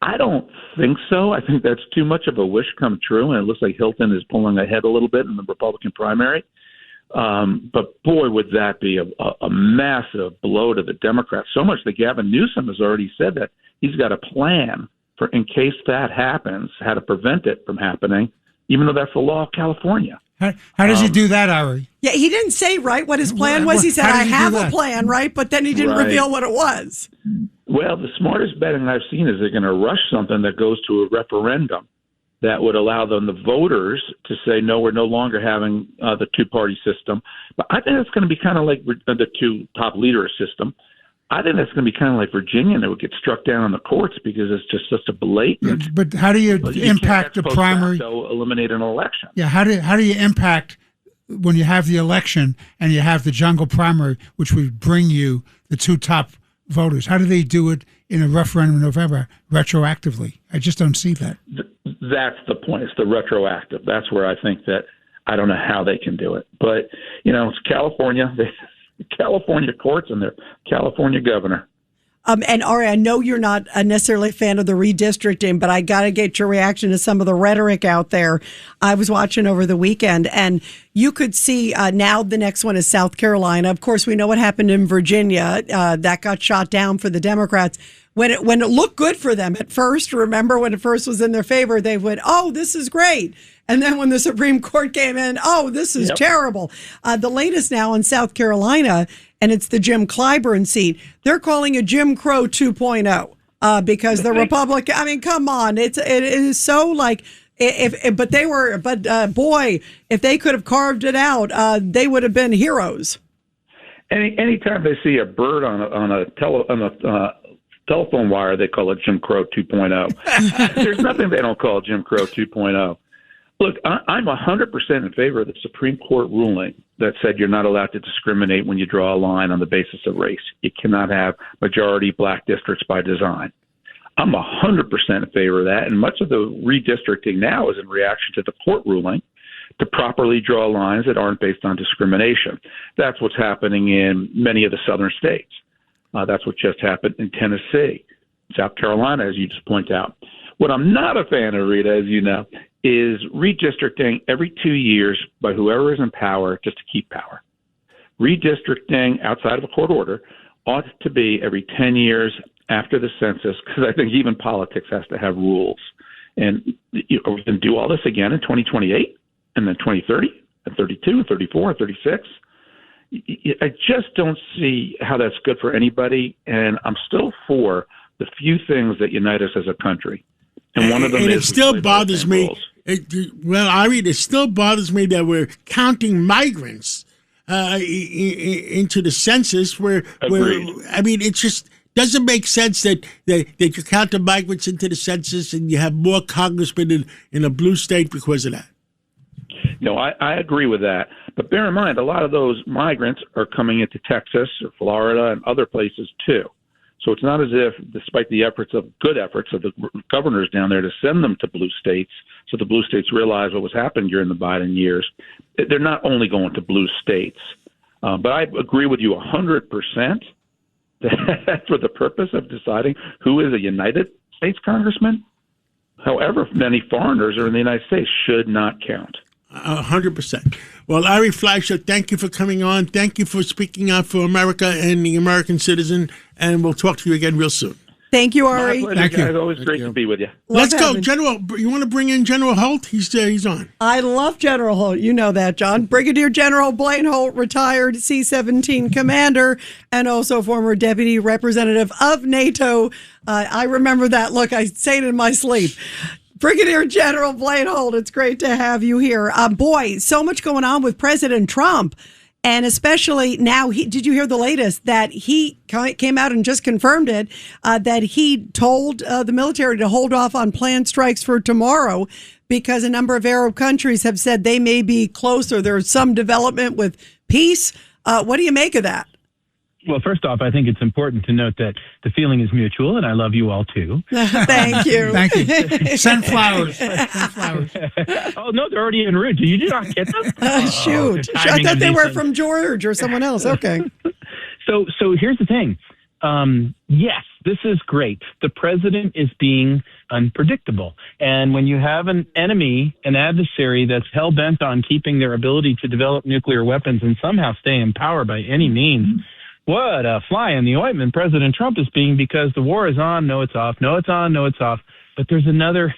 I don't think so. I think that's too much of a wish come true, and it looks like Hilton is pulling ahead a little bit in the Republican primary. But, boy, would that be a massive blow to the Democrats. So much that Gavin Newsom has already said that he's got a plan for, in case that happens, how to prevent it from happening, even though that's the law of California. How does he do that, Ari? Yeah, he didn't say, right, what his plan was. He said, I have a plan, right? But then he didn't reveal what it was. Well, the smartest betting I've seen is they're going to rush something that goes to a referendum that would allow them, the voters, to say, no, we're no longer having the two-party system. But I think it's going to be kind of like the two top leader system. I think that's going to be kind of like Virginia, and it would get struck down in the courts because it's just such a blatant. But how do you impact the primary? Eliminate an election. Yeah, how do you impact when you have the election and you have the jungle primary, which would bring you the two top voters? How do they do it in a referendum in November retroactively? I just don't see that. That's the point. It's the retroactive. That's where I think that I don't know how they can do it. But, it's California. California courts and their California governor. And Ari, I know you're not necessarily a fan of the redistricting, but I got to get your reaction to some of the rhetoric out there. I was watching over the weekend, and you could see now the next one is South Carolina. Of course, we know what happened in Virginia. That got shot down for the Democrats. When it looked good for them at first, remember when it first was in their favor, they went, oh, this is great. And then when the Supreme Court came in, oh, this is terrible. The latest now in South Carolina, and it's the Jim Clyburn seat, they're calling it Jim Crow 2.0 because the Republican, I mean, come on. It is so like, but boy, if they could have carved it out, they would have been heroes. Anytime they see a bird on a telephone wire, they call it Jim Crow 2.0. There's nothing they don't call Jim Crow 2.0. Look, I'm 100% in favor of the Supreme Court ruling that said you're not allowed to discriminate when you draw a line on the basis of race. You cannot have majority black districts by design. I'm 100% in favor of that, and much of the redistricting now is in reaction to the court ruling to properly draw lines that aren't based on discrimination. That's what's happening in many of the southern states. That's what just happened in Tennessee, South Carolina, as you just point out. What I'm not a fan of, Rita, as you know, is redistricting every 2 years by whoever is in power just to keep power. Redistricting outside of a court order ought to be every 10 years after the census, because I think even politics has to have rules. And we can do all this again in 2028 and then 2030 and 32 and 34 and 36. I just don't see how that's good for anybody, and I'm still for the few things that unite us as a country. And one of them is... it still bothers me. It still bothers me that we're counting migrants into the census where I mean, it just doesn't make sense that they could count the migrants into the census and you have more congressmen in a blue state because of that. No, I agree with that. But bear in mind, a lot of those migrants are coming into Texas or Florida and other places too. So it's not as if, despite the good efforts of the governors down there to send them to blue states, so the blue states realize what was happening during the Biden years, they're not only going to blue states. But I agree with you 100% that for the purpose of deciding who is a United States congressman, however many foreigners are in the United States, should not count. 100%. Well, Ari Fleischer, thank you for coming on. Thank you for speaking out for America and the American citizen. And we'll talk to you again real soon. Thank you, Ari. My pleasure, guys. Always great to be with you. Let's go. General, you want to bring in General Holt? He's on. I love General Holt. You know that, John. Brigadier General Blaine Holt, retired C-17 commander and also former deputy representative of NATO. I remember that. Look, I say it in my sleep. Brigadier General Blaine Holt, it's great to have you here. Boy, so much going on with President Trump. And especially now, did you hear the latest that he came out and just confirmed it, that he told the military to hold off on planned strikes for tomorrow because a number of Arab countries have said they may be closer. There's some development with peace. What do you make of that? Well, first off, I think it's important to note that the feeling is mutual, and I love you all, too. Thank you. Thank you. Send flowers. Send flowers. Oh, no, they're already en route. Did you not get them? Shoot. I thought they were from George or someone else. Okay. So here's the thing. Yes, this is great. The president is being unpredictable. And when you have an enemy, an adversary that's hell-bent on keeping their ability to develop nuclear weapons and somehow stay in power by any means, what a fly in the ointment President Trump is being, because the war is on, no, it's off, no, it's on, no, it's off. But there's another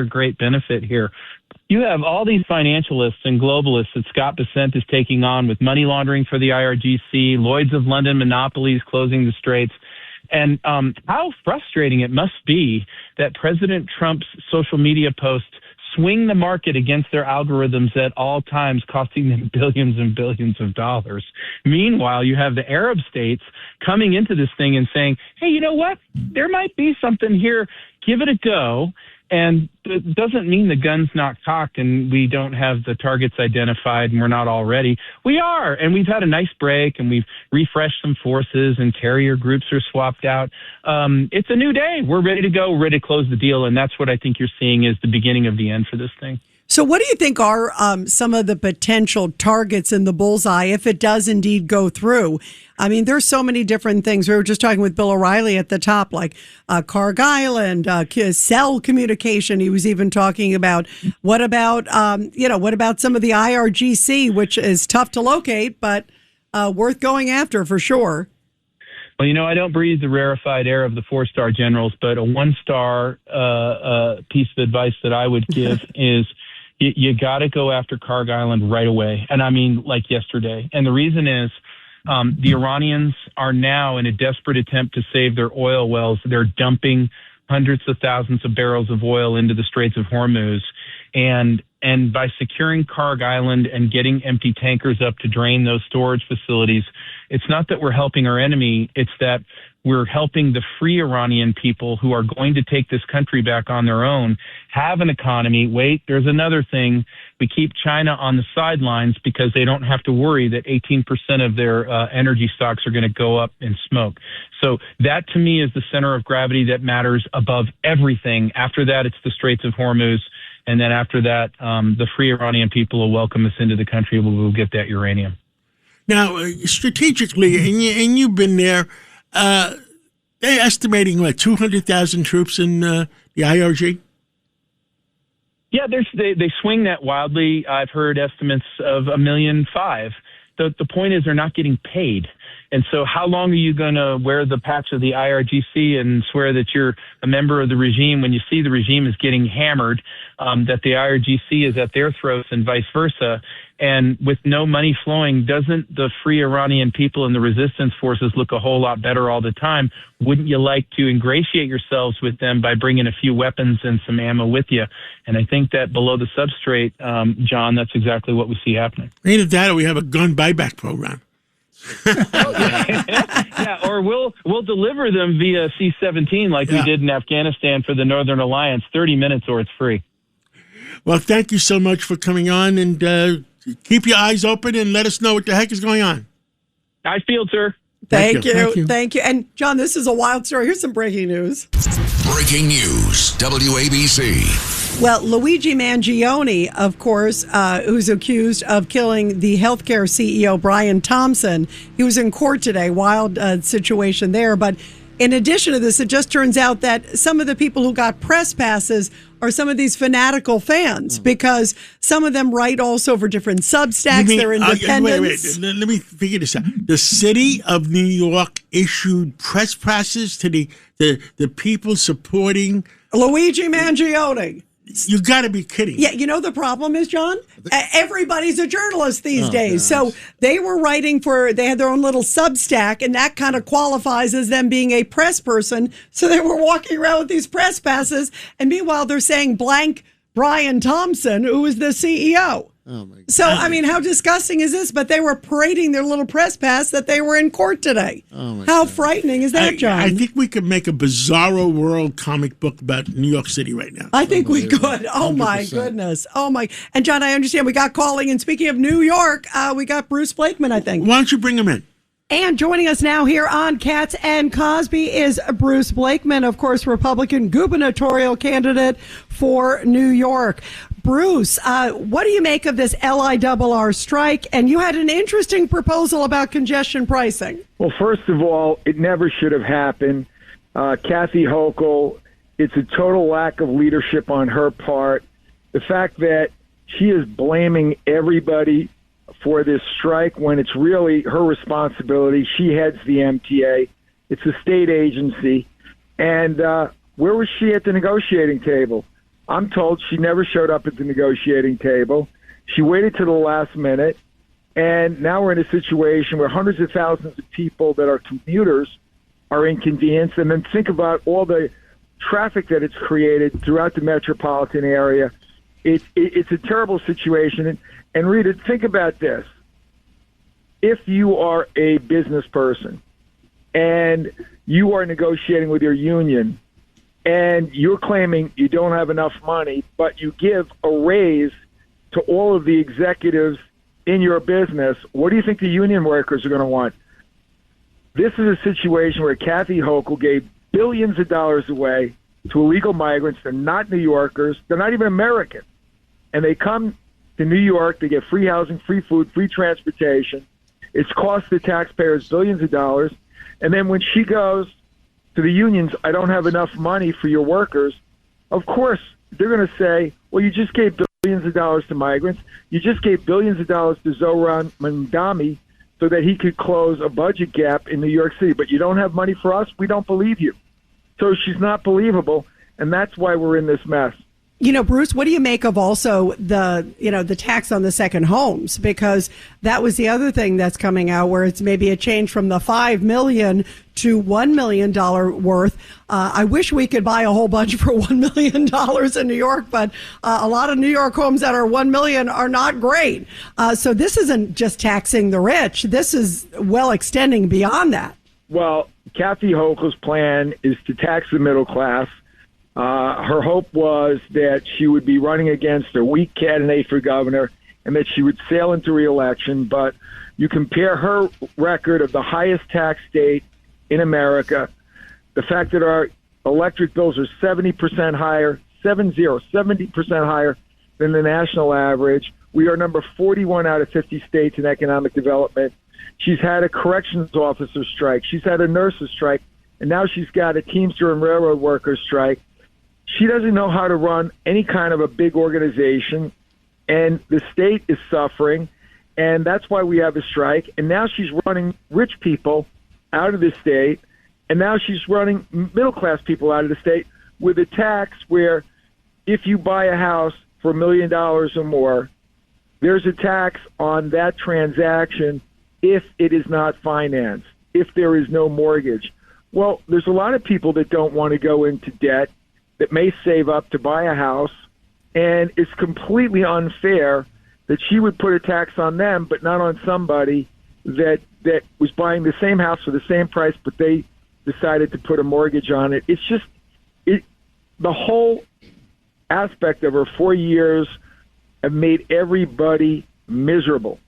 great benefit here. You have all these financialists and globalists that Scott Bessent is taking on with money laundering for the IRGC, Lloyd's of London monopolies closing the straits. And how frustrating it must be that President Trump's social media posts swing the market against their algorithms at all times, costing them billions and billions of dollars. Meanwhile, you have the Arab states coming into this thing and saying, hey, you know what? There might be something here. Give it a go. And it doesn't mean the gun's not cocked and we don't have the targets identified and we're not all ready. We are, and we've had a nice break, and we've refreshed some forces, and carrier groups are swapped out. It's a new day. We're ready to go, ready to close the deal, and that's what I think you're seeing is the beginning of the end for this thing. So what do you think are some of the potential targets in the bullseye if it does indeed go through? I mean, there's so many different things. We were just talking with Bill O'Reilly at the top, like Carg Island, cell communication. He was even talking about what about some of the IRGC, which is tough to locate, but worth going after for sure. Well, I don't breathe the rarefied air of the 4-star generals, but a 1-star piece of advice that I would give is you got to go after Carg Island right away. And I mean, like yesterday. And the reason is the Iranians are now in a desperate attempt to save their oil wells. They're dumping hundreds of thousands of barrels of oil into the Straits of Hormuz. And by securing Carg Island and getting empty tankers up to drain those storage facilities, it's not that we're helping our enemy, it's that we're helping the free Iranian people who are going to take this country back on their own, have an economy. Wait, there's another thing. We keep China on the sidelines because they don't have to worry that 18% of their energy stocks are going to go up in smoke. So that, to me, is the center of gravity that matters above everything. After that, it's the Straits of Hormuz. And then after that, the free Iranian people will welcome us into the country. We'll get that uranium. Now, strategically, and you've been there, they're estimating, 200,000 troops in the IRG? Yeah, they swing that wildly. I've heard estimates of 1.5 million. The point is they're not getting paid. And so how long are you going to wear the patch of the IRGC and swear that you're a member of the regime when you see the regime is getting hammered, that the IRGC is at their throats and vice versa? And with no money flowing, doesn't the free Iranian people and the resistance forces look a whole lot better all the time? Wouldn't you like to ingratiate yourselves with them by bringing a few weapons and some ammo with you? And I think that below the substrate, John, that's exactly what we see happening. Either that or we have a gun buyback program. Yeah, or we'll deliver them via C-17 like we did in Afghanistan for the Northern Alliance, 30 minutes or it's free. Well, thank you so much for coming on, and keep your eyes open and let us know what the heck is going on. I feel, sir. Thank you. And John, this is a wild story. Here's some breaking news. Breaking news, WABC. Well, Luigi Mangione, of course, who's accused of killing the healthcare CEO, Brian Thompson. He was in court today. Wild situation there. But in addition to this, it just turns out that some of the people who got press passes are some of these fanatical fans because some of them write also for different Substacks. They're independents. Wait. Let me figure this out. The city of New York issued press passes to the people supporting Luigi Mangione. You got to be kidding. Yeah, the problem is, John, everybody's a journalist these days. Gosh. So they were writing they had their own little Substack, and that kind of qualifies as them being a press person. So they were walking around with these press passes, and meanwhile they're saying blank Brian Thompson, who is the CEO. Oh my God. So, I mean, how disgusting is this? But they were parading their little press pass that they were in court today. Oh my how God. Frightening is that, John? I think we could make a Bizarro World comic book about New York City right now. I think we could. Oh, 100%. My goodness. Oh, my. And, John, I understand we got calling. And speaking of New York, we got Bruce Blakeman, I think. Why don't you bring him in? And joining us now here on Katz and Cosby is Bruce Blakeman, of course, Republican gubernatorial candidate for New York. Bruce, what do you make of this LIRR strike? And you had an interesting proposal about congestion pricing. Well, first of all, it never should have happened. Kathy Hochul, it's a total lack of leadership on her part. The fact that she is blaming everybody for this strike when it's really her responsibility. She heads the MTA. It's a state agency. And where was she at the negotiating table? I'm told she never showed up at the negotiating table. She waited to the last minute. And now we're in a situation where hundreds of thousands of people that are commuters are inconvenienced. And then think about all the traffic that it's created throughout the metropolitan area. It's a terrible situation. And Rita, think about this. If you are a business person and you are negotiating with your union and you're claiming you don't have enough money, but you give a raise to all of the executives in your business, what do you think the union workers are going to want? This is a situation where Kathy Hochul gave billions of dollars away to illegal migrants. They're not New Yorkers. They're not even American. And they come to New York to get free housing, free food, free transportation. It's cost the taxpayers billions of dollars. And then when she goes to the unions, I don't have enough money for your workers, of course, they're going to say, well, you just gave billions of dollars to migrants. You just gave billions of dollars to Zohran Mamdani so that he could close a budget gap in New York City. But you don't have money for us? We don't believe you. So she's not believable, and that's why we're in this mess. You know, Bruce, what do you make of also the tax on the second homes? Because that was the other thing that's coming out, where it's maybe a change from the $5 million to $1 million worth. I wish we could buy a whole bunch for $1 million in New York, but a lot of New York homes that are $1 million are not great. So this isn't just taxing the rich. This is well extending beyond that. Well, Kathy Hochul's plan is to tax the middle class. Her hope was that she would be running against a weak candidate for governor and that she would sail into re-election. But you compare her record of the highest tax state in America, the fact that our electric bills are 70% higher, 70% higher than the national average. We are number 41 out of 50 states in economic development. She's had a corrections officer strike. She's had a nurses strike. And now she's got a Teamster and railroad workers strike. She doesn't know how to run any kind of a big organization, and the state is suffering, and that's why we have a strike. And now she's running rich people out of the state, and now she's running middle-class people out of the state with a tax where if you buy a house for $1 million or more, there's a tax on that transaction if it is not financed, if there is no mortgage. Well, there's a lot of people that don't want to go into debt, that may save up to buy a house, and it's completely unfair that she would put a tax on them, but not on somebody that was buying the same house for the same price, but they decided to put a mortgage on it. It's just the whole aspect of her 4 years have made everybody miserable.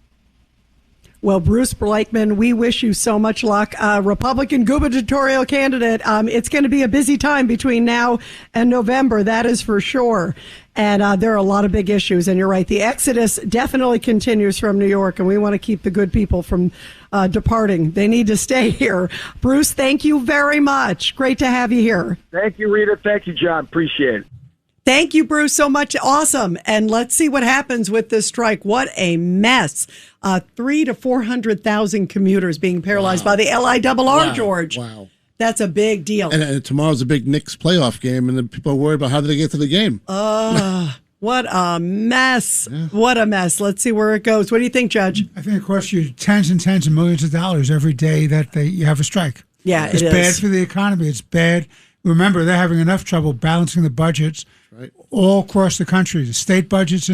Well, Bruce Blakeman, we wish you so much luck. Republican gubernatorial candidate. It's going to be a busy time between now and November, that is for sure. And there are a lot of big issues. And you're right, the exodus definitely continues from New York, and we want to keep the good people from departing. They need to stay here. Bruce, thank you very much. Great to have you here. Thank you, Rita. Thank you, John. Appreciate it. Thank you, Bruce, so much. Awesome. And let's see what happens with this strike. What a mess. 300,000 to 400,000 commuters being paralyzed by the LIRR, George. Wow. That's a big deal. And tomorrow's a big Knicks playoff game, and then people are worried about how do they get to the game. What a mess. Yeah. What a mess. Let's see where it goes. What do you think, Judge? I think it costs you tens and tens of millions of dollars every day that you have a strike. Yeah, it's bad for the economy. It's bad. Remember, they're having enough trouble balancing the budgets all across the country. The state budget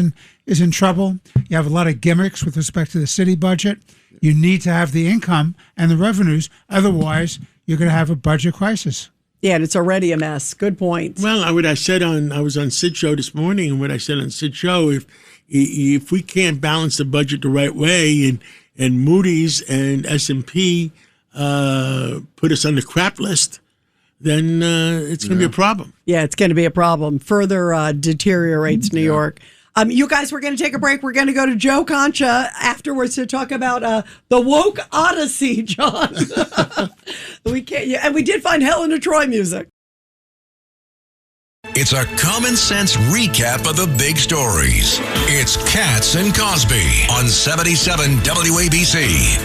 is in trouble. You have a lot of gimmicks with respect to the city budget. You need to have the income and the revenues. Otherwise, you're going to have a budget crisis. Yeah, and it's already a mess. Good point. Well, what I said I was on Sid's show this morning, and what I said on Sid's show, if we can't balance the budget the right way, and Moody's and S&P put us on the crap list, then it's going to be a problem. Yeah, it's going to be a problem. Further deteriorates New York. You guys, we're going to take a break. We're going to go to Joe Concha afterwards to talk about the woke odyssey, John. We can't, and we did find Helen of Troy music. It's a common sense recap of the big stories. It's Katz and Cosby on 77 WABC.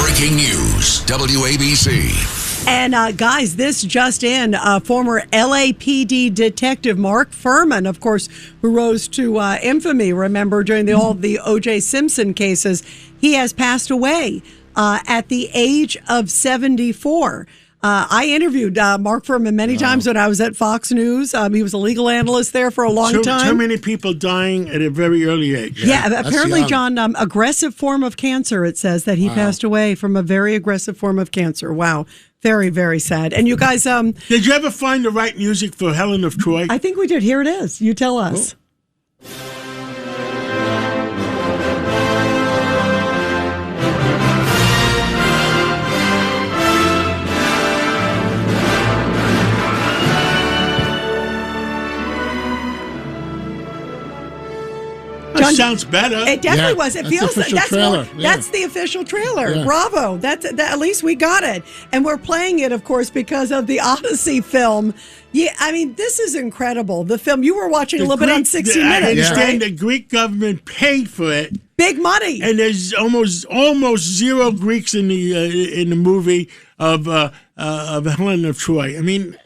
Breaking news, WABC. And guys, this just in, former LAPD detective Mark Furman, of course, who rose to infamy, remember, during all the O.J. Simpson cases, he has passed away at the age of 74. I interviewed Mark Furman many times when I was at Fox News. He was a legal analyst there for a long time. Too many people dying at a very early age. Yeah, apparently, John, aggressive form of cancer, it says that he passed away from a very aggressive form of cancer. Wow. Very, very sad. And you guys... did you ever find the right music for Helen of Troy? I think we did. Here it is. You tell us. That sounds better. It definitely was. It feels the official trailer. That's the official trailer. Yeah. Bravo. That at least we got it. And we're playing it, of course, because of the Odyssey film. Yeah, I mean, this is incredible. The film you were watching a little bit on 60 Minutes. I understand right? the Greek government paid for it. Big money. And there's almost zero Greeks in the movie of Helen of Troy. I mean,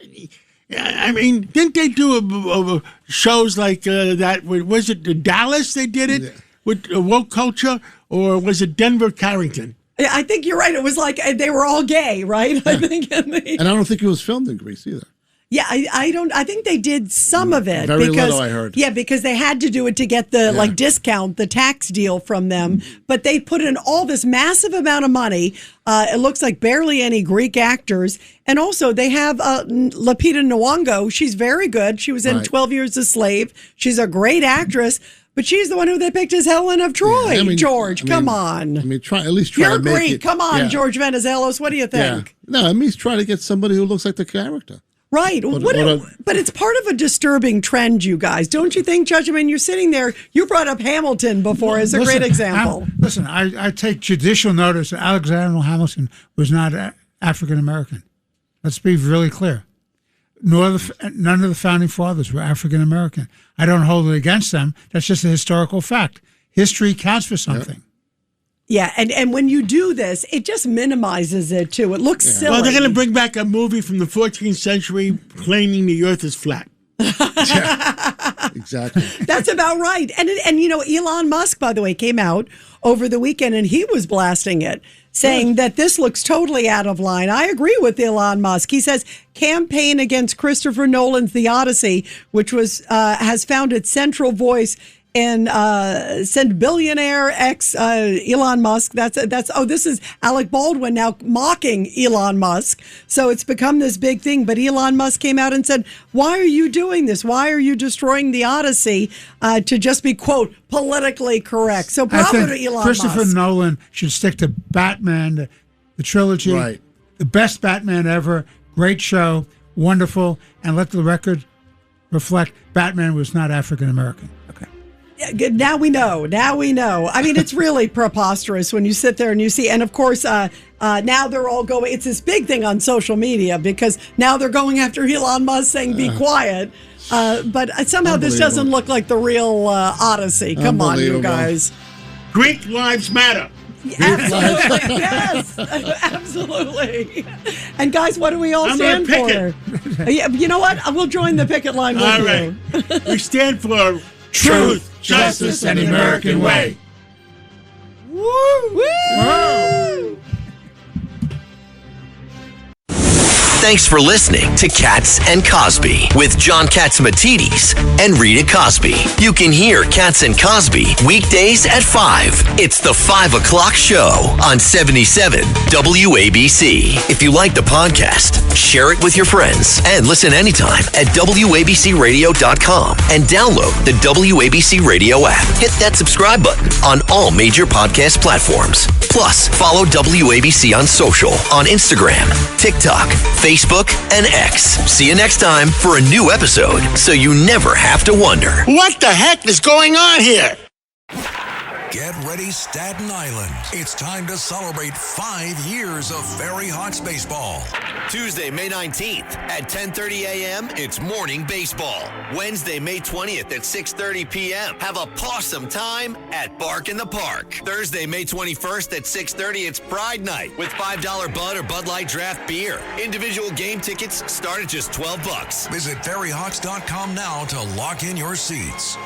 didn't they do shows like that? Was it the Dallas they did it with woke culture, or was it Denver Carrington? Yeah, I think you're right. It was like they were all gay, right? I think. And I don't think it was filmed in Greece either. Yeah, I think they did some of it. Very because, little, I heard. Yeah, because they had to do it to get the discount, the tax deal from them. But they put in all this massive amount of money. It looks like barely any Greek actors. And also they have Lupita Nyong'o. She's very good. She was in 12 Years a Slave. She's a great actress. But she's the one who they picked as Helen of Troy. Yeah, George, come on. At least try You're to make Greek. it. Come on, George Venizelos. What do you think? Yeah. No, at least try to get somebody who looks like the character. Right. But it's part of a disturbing trend, you guys. Don't you think, Judge? I mean, you're sitting there. You brought up Hamilton before as a great example. I take judicial notice that Alexander Hamilton was not African American. Let's be really clear. None of the founding fathers were African American. I don't hold it against them. That's just a historical fact. History counts for something. Yeah, and when you do this, it just minimizes it, too. It looks silly. Well, they're going to bring back a movie from the 14th century claiming the earth is flat. Exactly. That's about right. And Elon Musk, by the way, came out over the weekend, and he was blasting it, saying that this looks totally out of line. I agree with Elon Musk. He says campaign against Christopher Nolan's The Odyssey, which has found its central voice and send billionaire Elon Musk. This is Alec Baldwin now mocking Elon Musk. So it's become this big thing. But Elon Musk came out and said, why are you doing this? Why are you destroying the Odyssey to just be, quote, politically correct? So bravo to Elon Musk. Christopher Nolan should stick to Batman, the trilogy, right. The best Batman ever, great show, wonderful, and let the record reflect Batman was not African American. Now we know. I mean, it's really preposterous when you sit there and you see. And of course, now they're all going. It's this big thing on social media because now they're going after Elon Musk saying, be quiet. But somehow this doesn't look like the real Odyssey. Come on, you guys. Greek lives matter. Absolutely. Yes, absolutely. And guys, what do we all stand for? You know what? We'll join the picket line with you. All right. We stand for truth, justice, and the American way. Woo! Woo! Thanks for listening to Cats and Cosby with John Catsimatidis and Rita Cosby. You can hear Cats and Cosby weekdays at 5. It's the 5 o'clock show on 77 WABC. If you like the podcast, share it with your friends and listen anytime at WABCRadio.com and download the WABC Radio app. Hit that subscribe button on all major podcast platforms. Plus, follow WABC on social on Instagram, TikTok, Facebook, and X. See you next time for a new episode so you never have to wonder. What the heck is going on here? Get ready, Staten Island. It's time to celebrate 5 years of Ferry Hawks baseball. Tuesday, May 19th at 10:30 a.m., it's morning baseball. Wednesday, May 20th at 6:30 p.m., have a pawsome time at Bark in the Park. Thursday, May 21st at 6:30, it's Pride Night with $5 Bud or Bud Light draft beer. Individual game tickets start at just $12. Visit ferryhawks.com now to lock in your seats.